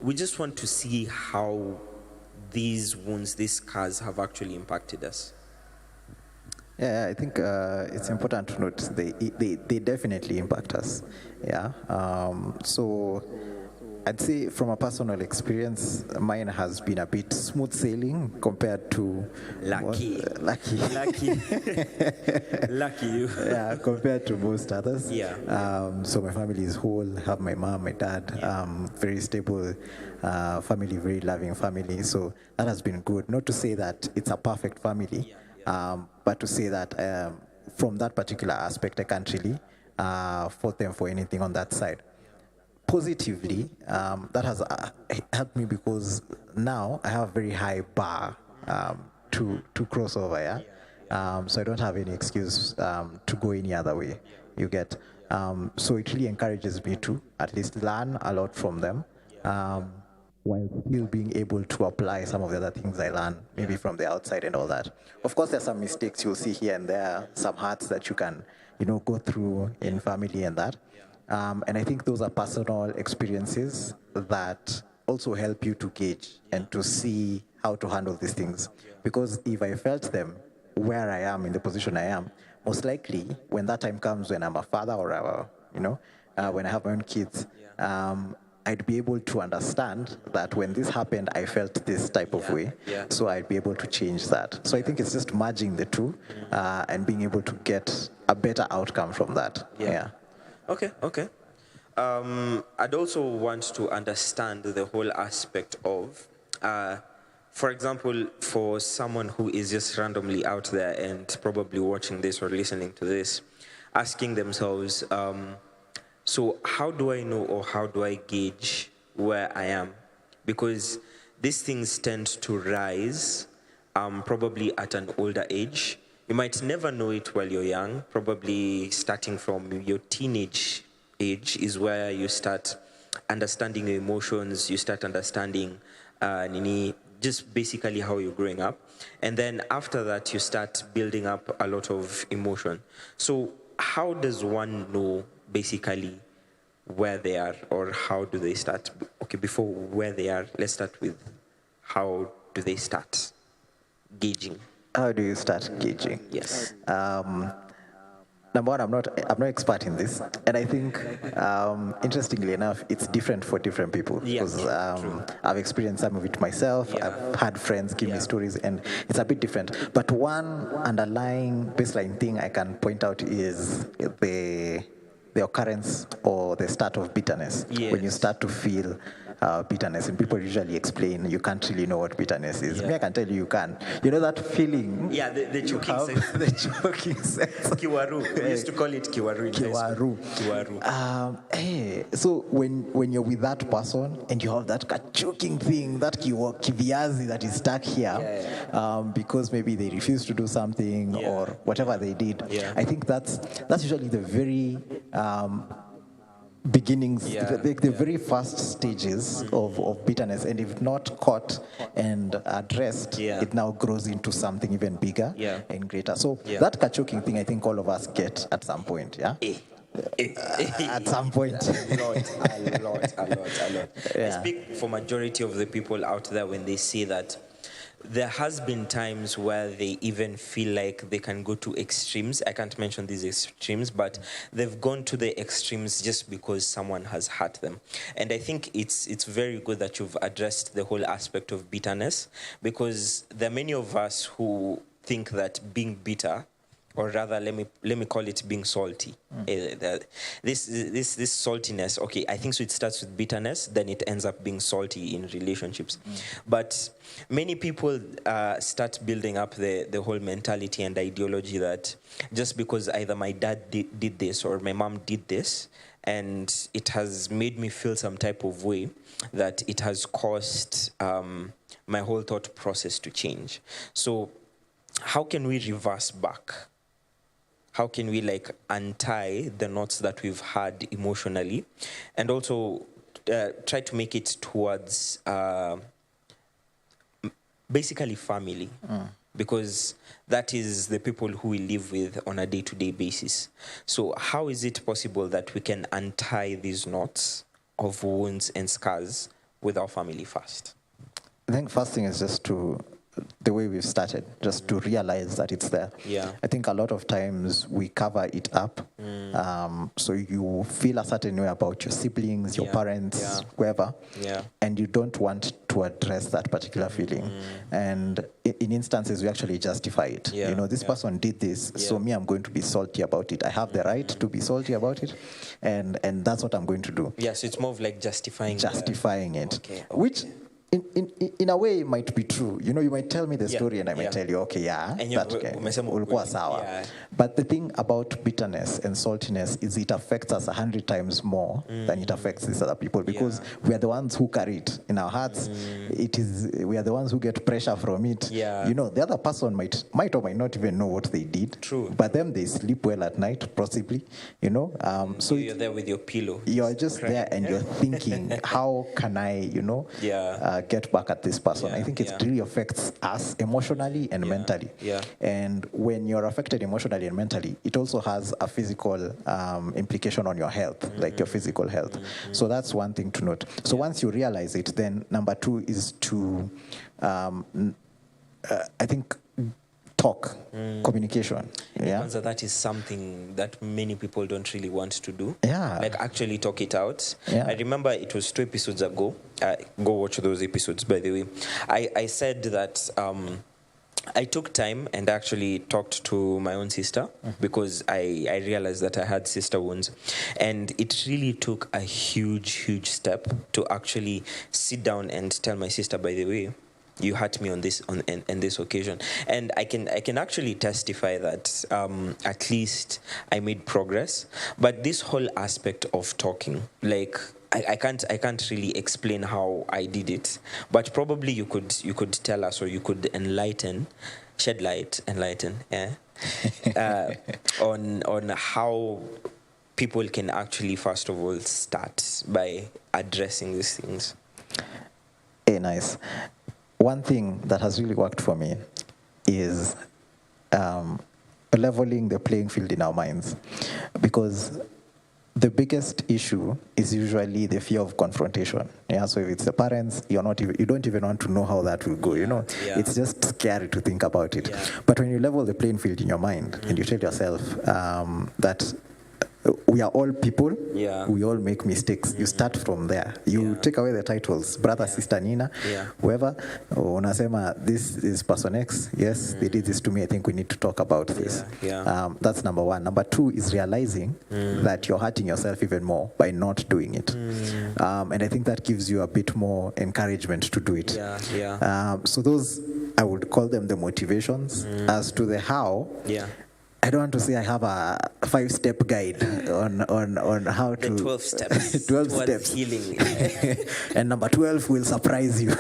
we just want to see how these wounds, these scars have actually impacted us. Yeah, I think it's important to note they definitely impact us. Yeah. So I'd say from a personal experience, mine has been a bit smooth sailing compared to Lucky. lucky. Lucky you. Yeah, compared to most others. Yeah. So my family is whole. I have my mom, my dad, very stable family, very loving family. So that has been good. Not to say that it's a perfect family, but to say that from that particular aspect, I can't really fault them for anything on that side. Positively, that has helped me because now I have a very high bar to cross over. Yeah. So I don't have any excuse to go any other way. You get. So it really encourages me to at least learn a lot from them, while still being able to apply some of the other things I learn, maybe from the outside and all that. Of course, there's some mistakes you'll see here and there, some hurts that you can, go through in family and that. And I think those are personal experiences that also help you to gauge and to see how to handle these things. Because if I felt them where I am in the position I am, most likely when that time comes when I'm a father or when I have my own kids, I'd be able to understand that when this happened, I felt this type of way. Yeah. So I'd be able to change that. So I think it's just merging the two and being able to get a better outcome from that. Yeah. Okay. I'd also want to understand the whole aspect of, for example, for someone who is just randomly out there and probably watching this or listening to this, asking themselves, so how do I know or how do I gauge where I am? Because these things tend to rise probably at an older age. You might never know it while you're young. Probably starting from your teenage age is where you start understanding your emotions, you start understanding just basically how you're growing up. And then after that, you start building up a lot of emotion. So how does one know basically where they are, or how do they start? Okay, before where they are, let's start with how do they start gauging? How do you start gauging? Yes. Number one, I'm not expert in this, and I think, interestingly enough, it's different for different people. Yeah, Because true. I've experienced some of it myself. Yeah. I've had friends give me stories, and it's a bit different. But one underlying baseline thing I can point out is the occurrence or the start of bitterness. Yes. When you start to feel bitterness, and people usually explain you can't really know what bitterness is. Yeah. Me, I can tell you can. You know that feeling? Yeah, the you choking have? sense. The choking sense. Kiwaru. We used to call it Kiwaru in high school. Kiwaru. So when you're with that person and you have that choking thing, that kiviazi that is stuck here, because maybe they refuse to do something or whatever they did, I think that's usually the very beginnings, the very first stages of bitterness, and if not caught and addressed, it now grows into something even bigger and greater. So that choking thing, I think all of us get at some point. At some point. A lot. I speak for majority of the people out there when they say that there has been times where they even feel like they can go to extremes. I can't mention these extremes, but they've gone to the extremes just because someone has hurt them. And I think it's very good that you've addressed the whole aspect of bitterness, because there are many of us who think that being bitter, or rather, let me call it being salty. This saltiness, okay, I think so it starts with bitterness, then it ends up being salty in relationships. But many people start building up the whole mentality and ideology that just because either my dad did this or my mom did this, and it has made me feel some type of way, that it has caused my whole thought process to change. So how can we reverse back? How can we untie the knots that we've had emotionally, and also try to make it towards basically family, because that is the people who we live with on a day-to-day basis. So how is it possible that we can untie these knots of wounds and scars with our family first? I think first thing is just the way we've started, just to realize that it's there. Yeah. I think a lot of times we cover it up. So you feel a certain way about your siblings, your parents, whoever, and you don't want to address that particular feeling. And in instances, we actually justify it. You know, this person did this, so me, I'm going to be salty about it. I have the right to be salty about it, and that's what I'm going to do. Yeah, so it's more of like justifying it, okay. Which in a way it might be true. You know, you might tell me the story and I might tell you, okay, and that ulikuwa sawa. But the thing about bitterness and saltiness is it affects us 100 times more than it affects these other people, because we are the ones who carry it in our hearts. We are the ones who get pressure from it. You know, the other person might or might not even know what they did. True. But then they sleep well at night, possibly. You know, so you're there with your pillow. You're just there and you're thinking, how can I, you know, get back at this person? I think it really affects us emotionally and mentally. And when you're affected emotionally and mentally, it also has a physical implication on your health, like your physical health. So that's one thing to note. So once you realize it, then number two is to, I think, talk, communication. That is something that many people don't really want to do. Like actually talk it out. I remember it was 2 episodes ago. Go watch those episodes, by the way. I said that I took time and actually talked to my own sister because I realized that I had sister wounds. And it really took a huge step to actually sit down and tell my sister, by the way, you hurt me on this occasion. And I can actually testify that at least I made progress. But this whole aspect of talking, like I can't really explain how I did it. But probably you could tell us, or you could shed light on how people can actually first of all start by addressing these things. Nice. One thing that has really worked for me is leveling the playing field in our minds, because the biggest issue is usually the fear of confrontation. So if it's the parents, you don't even want to know how that will go. You know, it's just scary to think about it. But when you level the playing field in your mind and you tell yourself that we are all people. We all make mistakes. You start from there. You take away the titles, brother, sister, Nina, whoever. Unasema, this is person X. Yes, they did this to me. I think we need to talk about this. That's number one. Number two is realizing that you're hurting yourself even more by not doing it. And I think that gives you a bit more encouragement to do it. So those, I would call them the motivations. As to the how, I don't want to say I have a 5-step guide on how to... 12 steps. 12 steps. Healing. And number 12 will surprise you.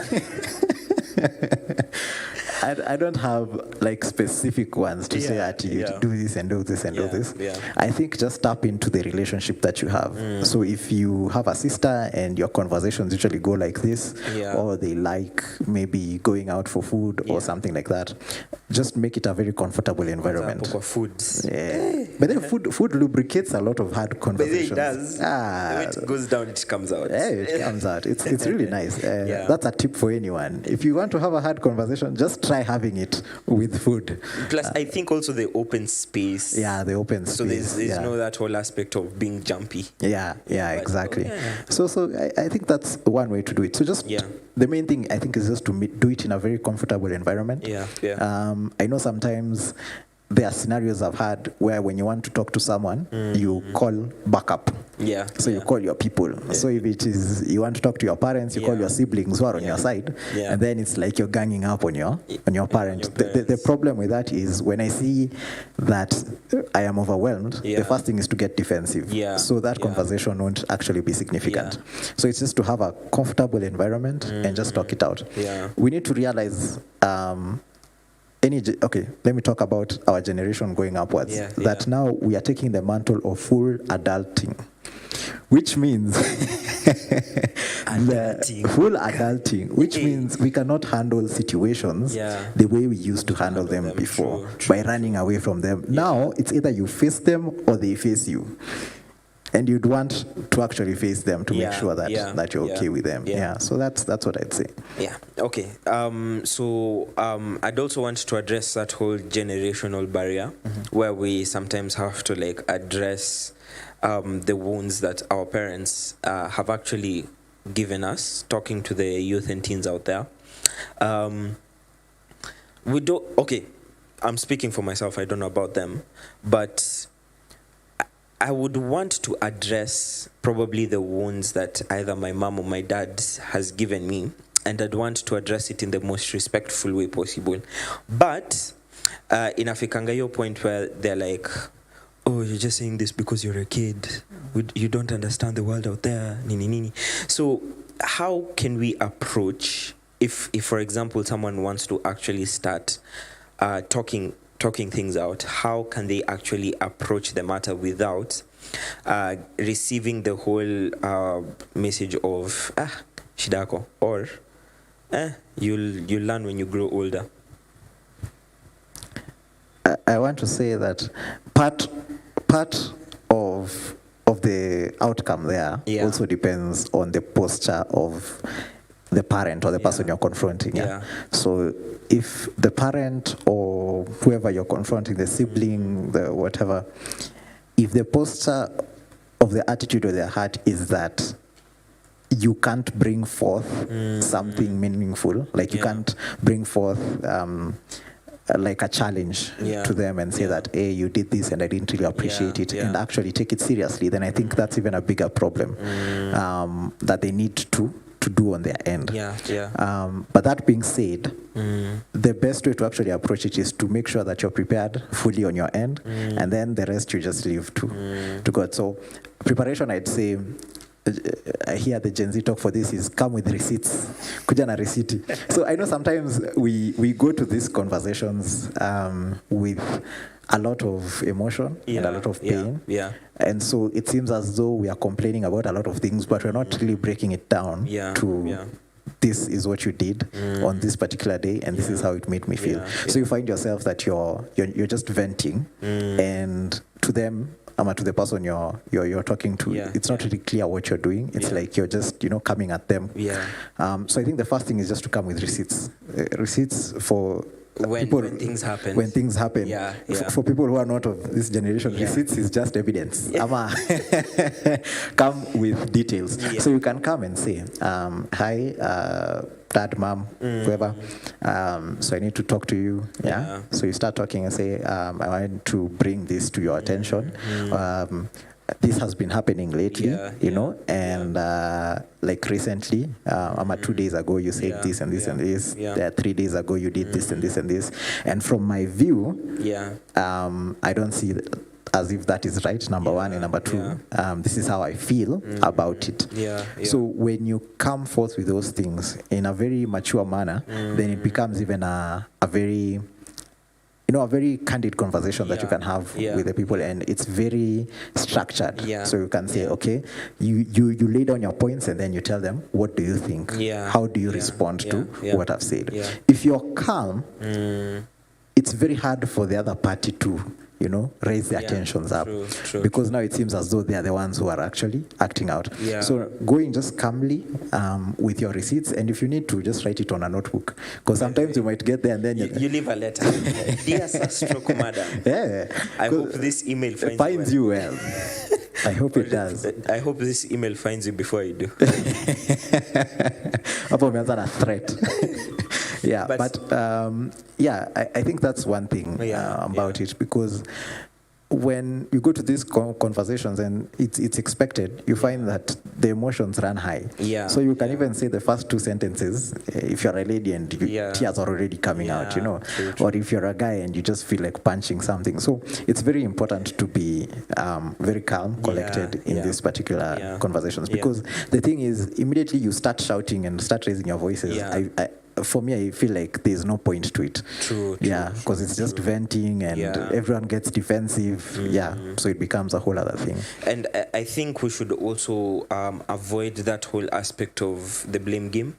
I don't have like specific ones to say that you do this and do this and do this. I think just tap into the relationship that you have. So if you have a sister and your conversations usually go like this, or they like maybe going out for food or something like that, just make it a very comfortable environment. But then food lubricates a lot of hard conversations. But it does. The way it goes down, it comes out. It comes out. It's really nice. That's a tip for anyone. If you want to have a hard conversation, just try having it with food. Plus, I think also the open space. The open space. So there's no that whole aspect of being jumpy. Exactly. So I think that's one way to do it. So just the main thing I think is just to do it in a very comfortable environment. I know sometimes there are scenarios I've had where when you want to talk to someone, you call backup. So you call your people. So if it is you want to talk to your parents, you call your siblings who are on your side, and then it's like you're ganging up on your parent. The problem with that is when I see that I am overwhelmed, the first thing is to get defensive. So that conversation won't actually be significant. So it's just to have a comfortable environment and just talk it out. We need to realize let me talk about our generation going upwards. That now we are taking the mantle of full adulting, which means full adulting, which means we cannot handle situations the way we used to handle them before by running away from them. Now it's either you face them or they face you. and you'd want to actually face them to Yeah, make sure that yeah, that you're yeah, okay with them. yeah. Yeah. So that's what I'd say. Yeah. Okay. I'd also want to address that whole generational barrier, where we sometimes have to like address the wounds that our parents have actually given us. Talking to the youth and teens out there, we don't. Okay, I'm speaking for myself. I don't know about them, but I would want to address probably the wounds that either my mom or my dad has given me, and I'd want to address it in the most respectful way possible. But inafikanga your point where they're like, oh, you're just saying this because you're a kid. You don't understand the world out there. Nini, nini. So how can we approach, if for example, someone wants to actually start talking things out, how can they actually approach the matter without receiving the whole message of shidako, or you'll learn when you grow older? I want to say that part of the outcome there also depends on the posture of the parent or the person you're confronting. Yeah. So if the parent or whoever you're confronting, the sibling, the whatever, if the posture of the attitude of their heart is that you can't bring forth something meaningful, like you can't bring forth like a challenge to them and say that, hey, you did this and I didn't really appreciate it, and actually take it seriously, then I think that's even a bigger problem that they need to do on their end. But that being said, the best way to actually approach it is to make sure that you're prepared fully on your end, and then the rest you just leave to God. So preparation, I'd say, I hear the Gen Z talk for this is come with receipts. Kuja na receipt. So I know sometimes we go to these conversations with a lot of emotion and a lot of pain. And so it seems as though we are complaining about a lot of things, but we're not really breaking it down to this is what you did on this particular day, and this is how it made me feel. So you find yourself that you're just venting, and to them, to the person you're talking to, it's not really clear what you're doing. It's like you're just coming at them. So I think the first thing is just to come with receipts. Receipts for when things happen. When things happen. For people who are not of this generation, receipts is just evidence. Come with details. So you can come and say, hi, dad, mom, whoever. So I need to talk to you. So you start talking and say, I want to bring this to your attention. This has been happening lately, and like recently, 2 days ago you said this and this and this. 3 days ago you did this and this and this. And from my view, I don't see as if that is right, number one, and number two, this is how I feel about it. So when you come forth with those things in a very mature manner, then it becomes even a very a very candid conversation that you can have with the people, and it's very structured. So you can say, okay, you lay down your points, and then you tell them, what do you think? How do you respond to what I've said? If you're calm, it's very hard for the other party to raise their tensions up, because now it seems as though they are the ones who are actually acting out. So going just calmly with your receipts, and if you need to, just write it on a notebook, because sometimes you might get there and then you leave a letter. Dear stroke madam, I hope this email finds you well. I hope it does. I hope this email finds you before I do. Hapo umeanza na threat. I think that's one thing about it, because when you go to these conversations and it's expected, you find that the emotions run high. So you can even say the first two sentences if you're a lady and tears are already coming out, True. Or if you're a guy and you just feel like punching something. So it's very important to be very calm, collected in these particular conversations, because the thing is, immediately you start shouting and start raising your voices, for me, I feel like there's no point to it. True. Because it's just venting, and everyone gets defensive. So it becomes a whole other thing. And I think we should also avoid that whole aspect of the blame game,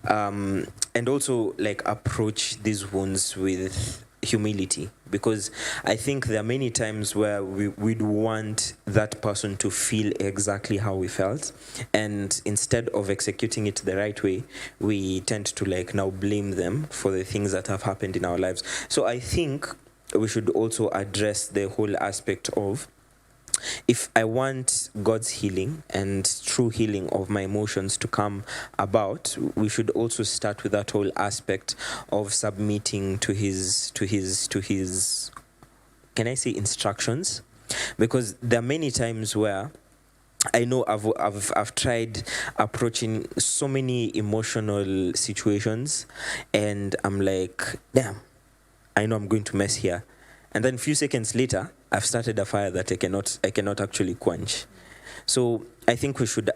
and also like approach these wounds with humility, because I think there are many times where we'd want that person to feel exactly how we felt, and instead of executing it the right way, we tend to like now blame them for the things that have happened in our lives. So I think we should also address the whole aspect of, if I want God's healing and true healing of my emotions to come about, we should also start with that whole aspect of submitting to his can I say instructions? Because there are many times where I know I've tried approaching so many emotional situations, and I'm like, damn, I know I'm going to mess here. And then a few seconds later, I've started a fire that I cannot actually quench. So I think we should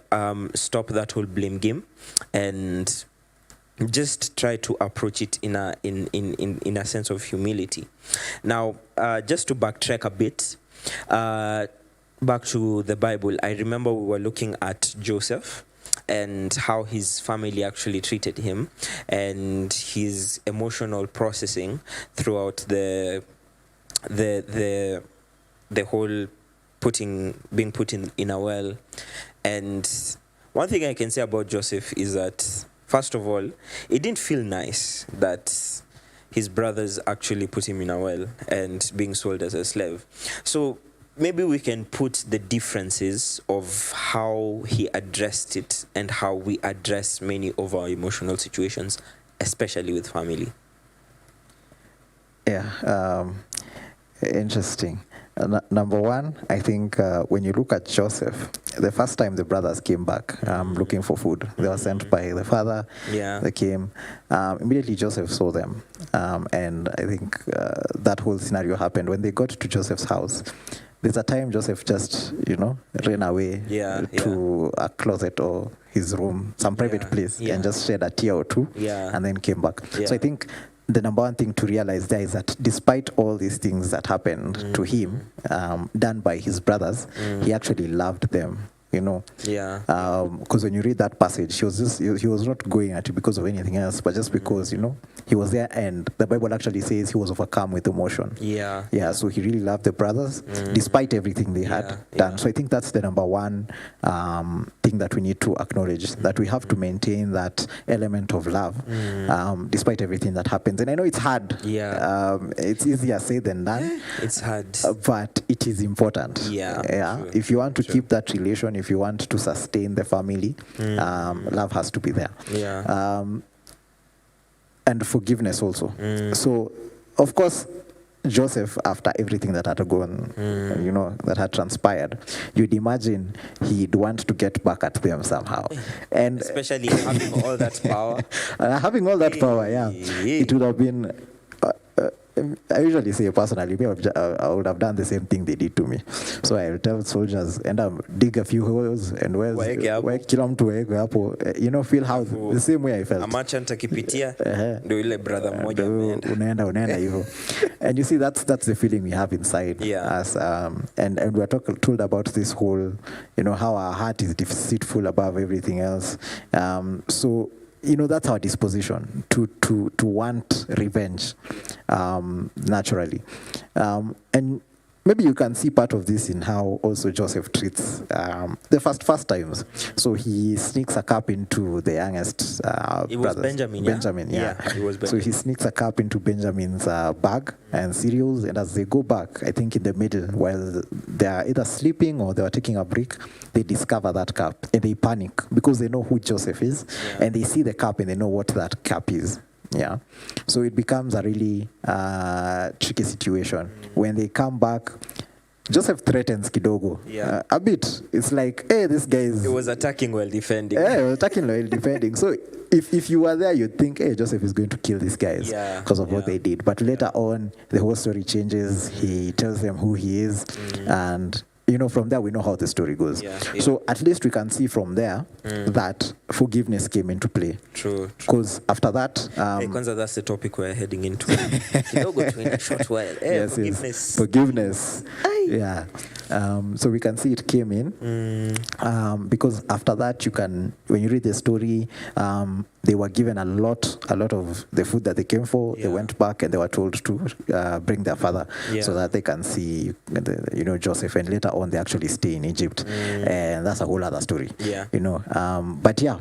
stop that whole blame game and just try to approach it in a sense of humility. Now, just to backtrack a bit, back to the Bible, I remember we were looking at Joseph and how his family actually treated him and his emotional processing throughout the whole being put in a well. And one thing I can say about Joseph is that, first of all, it didn't feel nice that his brothers actually put him in a well and being sold as a slave. So maybe we can put the differences of how he addressed it and how we address many of our emotional situations, especially with family. Yeah, interesting. Number one, I think when you look at Joseph, the first time the brothers came back looking for food, they were sent by the father. Yeah. They came. Immediately Joseph saw them. And I think that whole scenario happened. When they got to Joseph's house, there's a time Joseph just, ran away to a closet or his room, some private place, and just shed a tear or two, and then came back. Yeah. So I think the number one thing to realize there is that despite all these things that happened to him, done by his brothers, he actually loved them. Because when you read that passage, he was not going at it because of anything else, but just because he was there, and the Bible actually says he was overcome with emotion. So he really loved the brothers despite everything they had done. So I think that's the number one thing that we need to acknowledge, that we have to maintain that element of love despite everything that happens. And I know it's hard. It's easier said than done. It's hard, but it is important. True. If you want to keep that relation, if you want to sustain the family, love has to be there. And forgiveness also. So, of course, Joseph, after everything that had gone, that had transpired, you'd imagine he'd want to get back at them somehow. And especially having all that power. Having all that power, it would have been... I usually say personally, I would have done the same thing they did to me. So I will tell soldiers, dig a few holes and kila mtu waeke hapo, feel how the same way I felt. Amachanta kipitia, ndio ile brother mmoja unaenda hivyo. And you see, that's the feeling we have inside us. And we are told about this whole, how our heart is deceitful above everything else. So that's our disposition to want revenge, naturally. And maybe you can see part of this in how also Joseph treats the first times. So he sneaks a cup into the youngest it was brothers. Benjamin. It was Benjamin. So he sneaks a cup into Benjamin's bag and cereals, and as they go back, I think in the middle, while they are either sleeping or they are taking a break, they discover that cup and they panic because they know who Joseph is, and they see the cup and they know what that cup is. So it becomes a really tricky situation. When they come back, Joseph threatens kidogo a bit. It's like, hey, this guy is... He was attacking while defending. Yeah, he was attacking while defending. So if you were there, you'd think, hey, Joseph is going to kill these guys because of what they did. But later on, the whole story changes. He tells them who he is, and... from there we know how the story goes. So at least we can see from there that forgiveness came into play. True. Because after that, Hey, Kwanza, that's the topic we're heading into. Kidogo tu in a short while. Hey, yes, forgiveness. forgiveness. Yeah. So we can see it came in because after that, when you read the story, they were given a lot of the food that they came for. They went back and they were told to bring their father so that they can see, Joseph. And later on, they actually stay in Egypt, and that's a whole other story. Yeah. But yeah,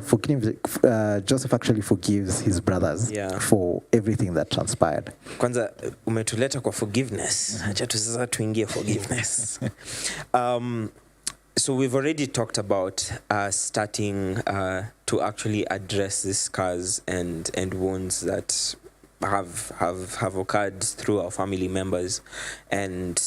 Joseph actually forgives his brothers for everything that transpired. Kwanza umetuleta kwa forgiveness. Acha tu sasa tuingie forgiveness. So we've already talked about starting to actually address the scars and wounds that have occurred through our family members and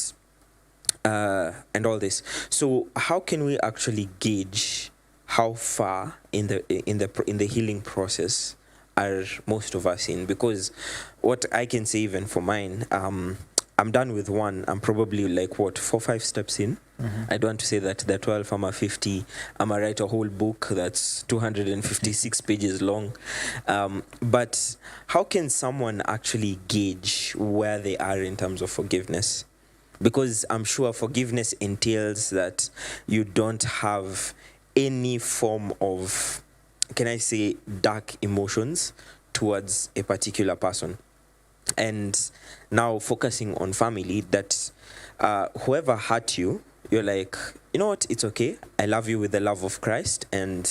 all this. So how can we actually gauge how far in the healing process are most of us in? Because what I can say, even for mine, I'm done with one. I'm probably like 4 or 5 steps in. I don't want to say that they're 12, I'm 50. I'm a write a whole book that's 256 pages long. But how can someone actually gauge where they are in terms of forgiveness? Because I'm sure forgiveness entails that you don't have any form of, can I say, dark emotions towards a particular person. And now focusing on family, that whoever hurt you, you're like, you know what, it's okay. I love you with the love of Christ, and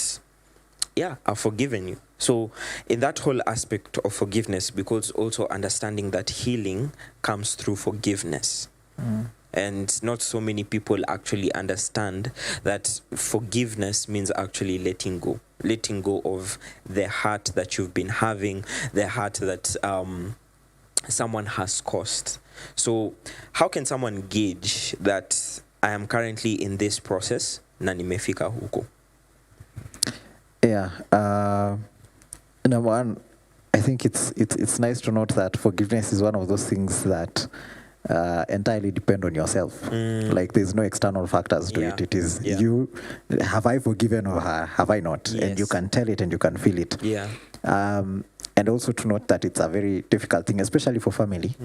yeah, I've forgiven you. So in that whole aspect of forgiveness, because also understanding that healing comes through forgiveness. And not so many people actually understand that forgiveness means actually letting go of the hurt that you've been having, the hurt that someone has caused. So how can someone gauge that I am currently in this process na nimefika huko? Yeah. Number one, I think it's nice to note that forgiveness is one of those things that entirely depend on yourself. Like there's no external factors to it. It is you. Have I forgiven or have I not? Yes. And you can tell it and you can feel it. Yeah. And also to note that it's a very difficult thing, especially for family.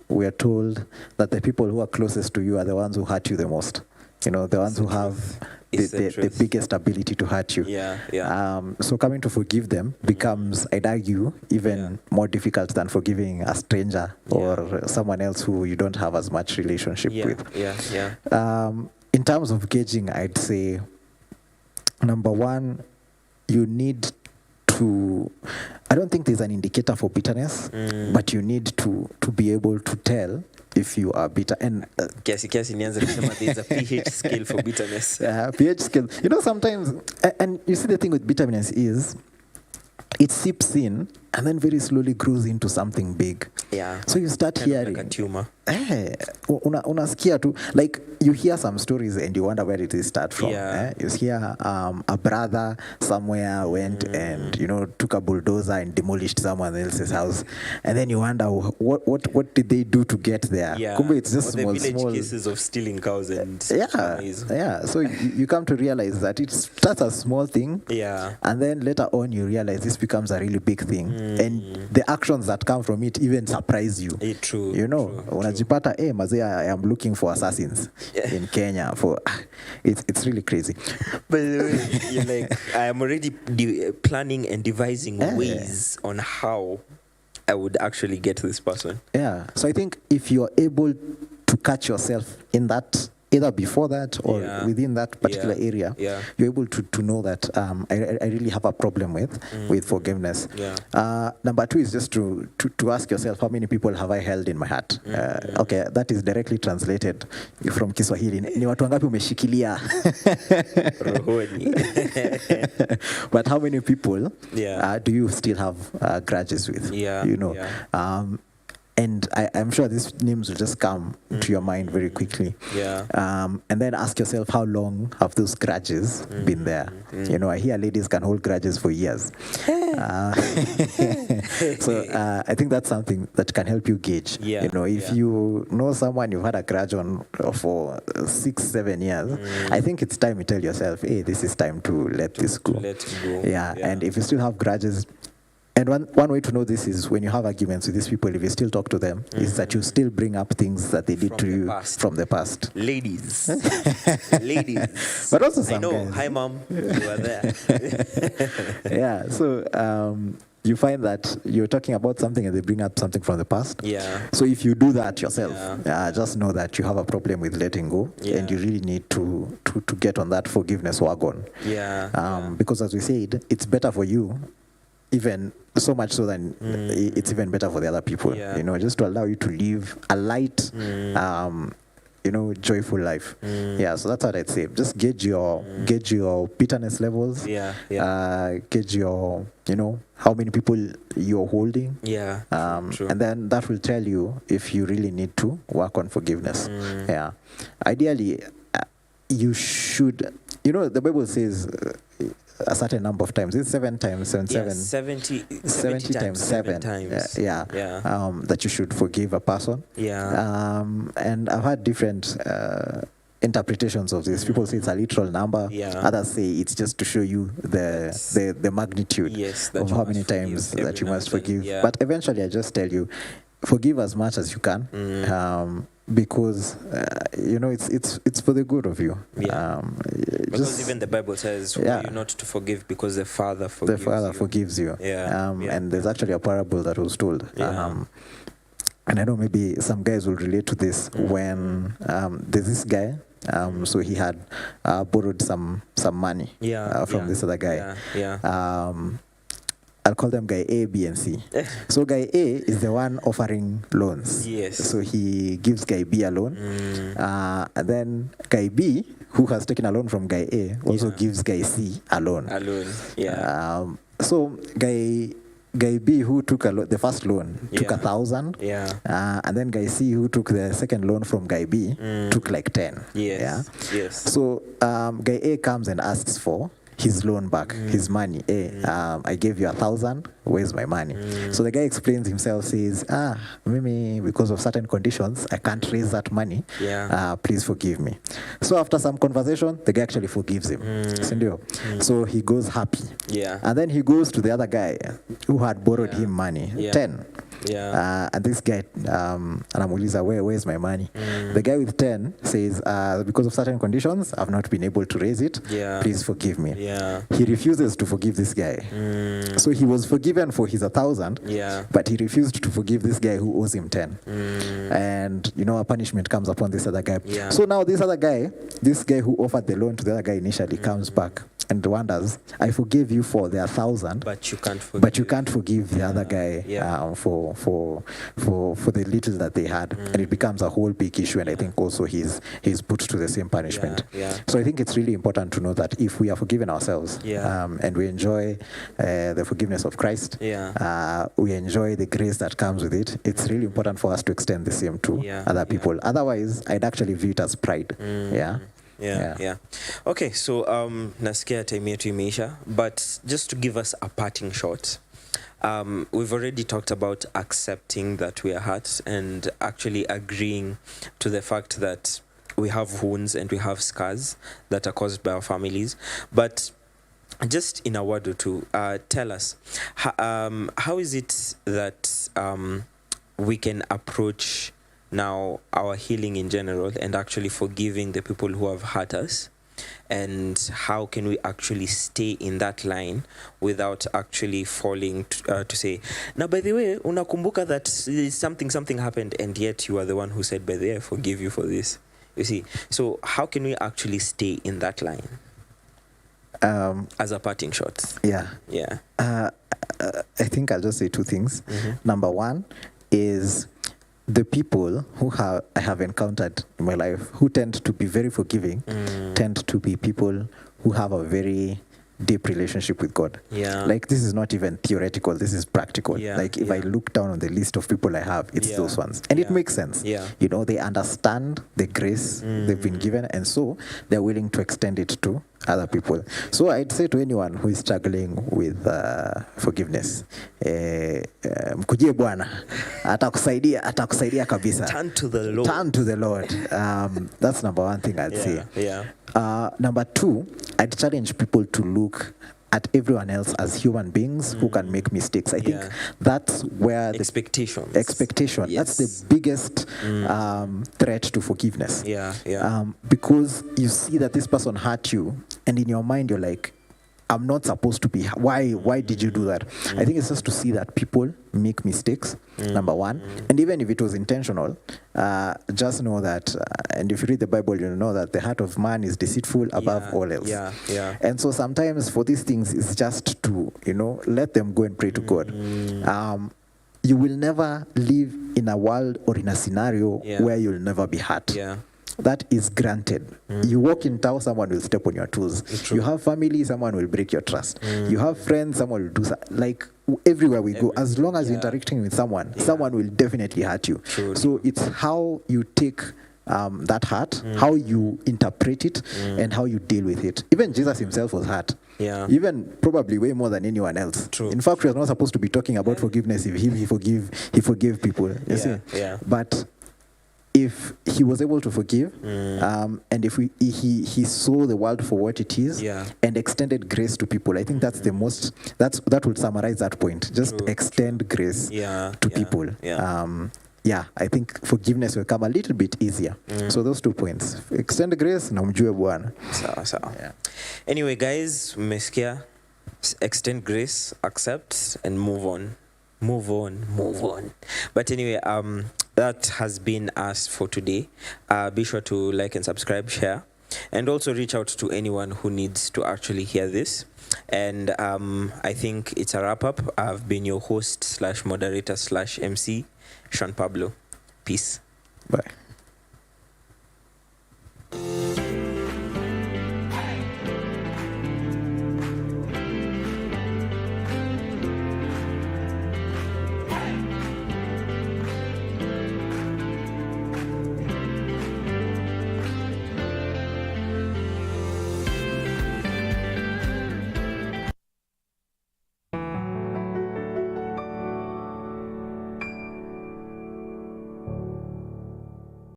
We are told that the people who are closest to you are the ones who hurt you the most. The ones who have the biggest ability to hurt you. So coming to forgive them becomes, I'd argue, even more difficult than forgiving a stranger or someone else who you don't have as much relationship with. In terms of gauging, I'd say, number one, you need to, I don't think there's an indicator for bitterness, but you need to be able to tell if you are bitter. And there's a pH scale for bitterness. pH scale. Sometimes, and you see the thing with bitterness is it seeps in and then very slowly grows into something big. So you start hearing like a tumor. Unasikia tu, like you hear some stories and you wonder where did they start from. You hear a brother somewhere went and took a bulldozer and demolished someone else's house, and then you wonder what did they do to get there. Kumbe it's just or small cases of stealing cows and so you come to realize that it starts a small thing, and then later on you realize this becomes a really big thing, and the actions that come from it even surprise you. True. Unajipata mazee, I am looking for assassins in Kenya for it's really crazy. By the way, you're like, I am already planning and devising ways on how I would actually get this person. So I think if you're able to catch yourself in that, either before that or within that particular area, you're able to know that I really have a problem with forgiveness. Number two is just to ask yourself, how many people have I held in my heart? Okay, that is directly translated from Kiswahili. Ni watu wangapi umeshikilia? But how many people do you still have grudges with? and I'm sure these names will just come to your mind very quickly. Yeah. And then ask yourself, how long have those grudges been there? You know, I hear ladies can hold grudges for years. So I think that's something that can help you gauge. Yeah, You know, if you know someone you've had a grudge on for 6-7 years, I think it's time you tell yourself, hey, this is time to let this go. let it go. Yeah. Yeah. And if you still have grudges, and one way to know this is when you have arguments with these people, if you still talk to them, is that you still bring up things that they did From to the you past. from the past. Ladies. Ladies. But also I some know. guys. Hi, mom. You are there. Yeah. So you find that you're talking about something and they bring up something from the past. Yeah. So if you do that yourself, Yeah. just know that you have a problem with letting go, Yeah. and you really need to get on that forgiveness wagon. Yeah. Because as we said, it's better for you, even so much so than it's even better for the other people. Yeah. You know, just to allow you to live a light, joyful life. Yeah. So that's what I'd say. Just gauge your bitterness levels. Yeah. Gauge your, how many people you're holding. Yeah. True. And then that will tell you if you really need to work on forgiveness. Yeah. Ideally, you should, the Bible says a certain number of times. It's 7 times, 7, Yeah, 7. 70 times 7 times. Yeah. That you should forgive a person. Yeah. And I've had different interpretations of this. People say it's a literal number. Yeah. Others say it's just to show you the magnitude That of you how must many forgive times every that you now must and then. forgive. Yeah. But eventually, I just tell you, forgive as much as you can. Because it's for the good of you. Yeah. Because even the Bible says, "Who are you not to forgive because the Father forgives the Father you." forgives you. Yeah. And there's actually a parable that was told. Yeah. And I know maybe some guys will relate to this when there's this guy. So he had borrowed some money from this other guy. Yeah. I'll call them guy A, B, and C. So guy A is the one offering loans. Yes. So he gives guy B a loan. And then guy B, who has taken a loan from guy A, also gives guy C a loan. Yeah. So guy B, who took the first loan, took 1,000. Yeah. And then guy C, who took the second loan from guy B, took like 10. Yes. Yeah. Yes. So guy A comes and asks for his loan back, his money. I gave you 1,000. Where's my money? So the guy explains himself, says, maybe because of certain conditions, I can't raise that money. Yeah. Please forgive me. So after some conversation, the guy actually forgives him. So he goes happy. Yeah. And then he goes to the other guy who had borrowed him money, 10. Yeah. And this guy, anamuuliza, where's my money? The guy with 10 says, because of certain conditions, I've not been able to raise it. Yeah. Please forgive me. Yeah. He refuses to forgive this guy. So he was forgiven for his 1,000, Yeah. but he refused to forgive this guy who owes him 10. And, a punishment comes upon this other guy. Yeah. So now this guy who offered the loan to the other guy initially comes back and wonders, I forgave you for the 1,000, But you can't forgive. but you can't forgive the other guy for the little that they had, and it becomes a whole big issue. And I think also he's put to the same punishment. Yeah. So I think it's really important to know that if we are forgiven ourselves, Yeah. and we enjoy the forgiveness of Christ, we enjoy the grace that comes with it. It's really important for us to extend the same to other people. Otherwise, I'd actually view it as pride. Yeah. Okay, so nasikia time yetu imeisha, but just to give us a parting shot, we've already talked about accepting that we are hurt and actually agreeing to the fact that we have wounds and we have scars that are caused by our families. But just in a word or two, tell us, how is it that we can approach now our healing in general and actually forgiving the people who have hurt us, and how can we actually stay in that line without actually falling to say, now by the way, unakumbuka that something happened, and yet you are the one who said, by the way, I forgive you for this. You see, so how can we actually stay in that line as a parting shot? I think I'll just say two things. Number one is the people who I have encountered in my life who tend to be very forgiving tend to be people who have a very deep relationship with God. Yeah. Like, this is not even theoretical, this is practical. Yeah, Like, if I look down on the list of people I have, it's those ones. And it makes sense. Yeah. You know, they understand the grace they've been given, and so they're willing to extend it to other people. So I'd say to anyone who is struggling with forgiveness, mkujie Bwana, atakusaidia kabisa. Turn to the Lord. Turn to the Lord. That's number one thing I'd say. Number two, I'd challenge people to look at everyone else as human beings who can make mistakes. I think that's where expectation. Yes. That's the biggest threat to forgiveness. Because you see that this person hurt you, and in your mind you're like, I'm not supposed to be. Why did you do that? I think it's just to see that people make mistakes, number one. And even if it was intentional, just know that, and if you read the Bible, you'll know that the heart of man is deceitful above all else. And so sometimes for these things, it's just to, let them go and pray to God. You will never live in a world or in a scenario where you'll never be hurt. That is granted. You walk in town, someone will step on your toes. You have family, someone will break your trust. You have friends, someone will do like everywhere we go. As long as you're interacting with someone, someone will definitely hurt you. So it's how you take that hurt, how you interpret it, and how you deal with it. Even Jesus himself was hurt. Even probably way more than anyone else. In fact, we're not supposed to be talking about forgiveness if he forgave people. You see? But if he was able to forgive, and if he saw the world for what it is, and extended grace to people, I think that's the most. That would summarize that point. Just extend grace to people. I think forgiveness will come a little bit easier. So those 2 points: extend grace na mjue Bwana. Sawa. Anyway, guys, mmesikia, extend grace, accept, and move on. But anyway, that has been us for today. Be sure to like and subscribe, share, and also reach out to anyone who needs to actually hear this. And I think it's a wrap up. I've been your host /moderator/MC, Sean Pablo. Peace. Bye.